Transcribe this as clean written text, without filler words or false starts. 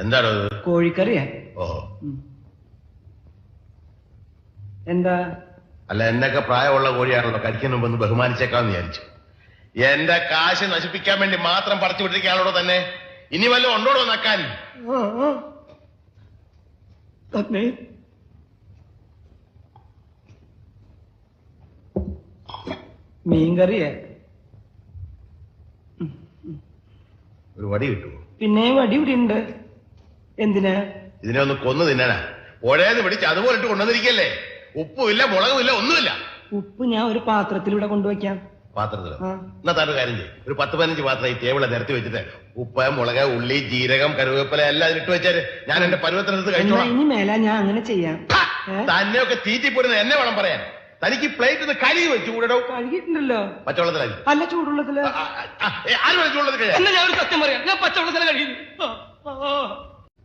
എന്താണ് കോഴിക്കറിയാ? ഓഹോ. എന്താ? അല്ല, എന്നൊക്കെ പ്രായമുള്ള കോഴിയാണല്ലോ, കഴിക്കുന്ന മുമ്പ് ഒന്ന് ബഹുമാനിച്ചേക്കാന്ന് വിചാരിച്ചു. എന്റെ കാശ് നശിപ്പിക്കാൻ വേണ്ടി മാത്രം പറിച്ചു വിട്ടിരിക്കാണല്ലോ തന്നെ. ഇനി വല്ലതും ഉണ്ടോടോ നക്കാൻ? തന്നെ മീൻകറിയാ? ഒരു വടി കിട്ടുമോ? പിന്നെ വടി ഇവിടെ ഉണ്ട്. എന്തിനാ? ഇതിനെ ഒന്ന് കൊന്നു തിന്നാനാ. പുഴേന്ന് പിടിച്ച് അതുപോലെ ഇട്ട് കൊണ്ടുവന്നിരിക്കല്ലേ. ഉപ്പുമില്ല, മുളകുമില്ല, ഒന്നുമില്ല. ഉപ്പ് ഞാൻ ഒരു പാത്രത്തിൽ ഇവിടെ കൊണ്ടുവയ്ക്കാം. പാത്രത്തിലോ? എന്നാ താൻ കാര്യം ചെയ്യും, ഒരു 10-15 പാത്രം ഈ ടേബിളെ നിരത്തി വെച്ചിട്ട് ഉപ്പ്, മുളക്, ഉള്ളി, ജീരകം, കരുവേപ്പില എല്ലാം ഇട്ട് വെച്ചാല് ഞാൻ എന്റെ പരുവത്തിനടുത്ത് കഴിച്ചോളാം. ഇനി മേല ഞാൻ അങ്ങനെ ചെയ്യാം. തന്നെയൊക്കെ തീറ്റിപ്പോരുന്ന എന്നെ വേണം പറയാൻ. തനിക്ക് പ്ലേറ്റ് ഒന്ന് കഴുകി വെച്ചു കൂടോ. കഴുകിയിട്ടുണ്ടല്ലോ. പച്ചവെള്ളത്തിലായി? അല്ല, ചൂടുള്ളത്തില്. ആരും ചൂടുള്ളത് ഞാൻ ഒരു സത്യം പറയാം, ഞാൻ പച്ചവെള്ളത്തില കഴിയുന്നു.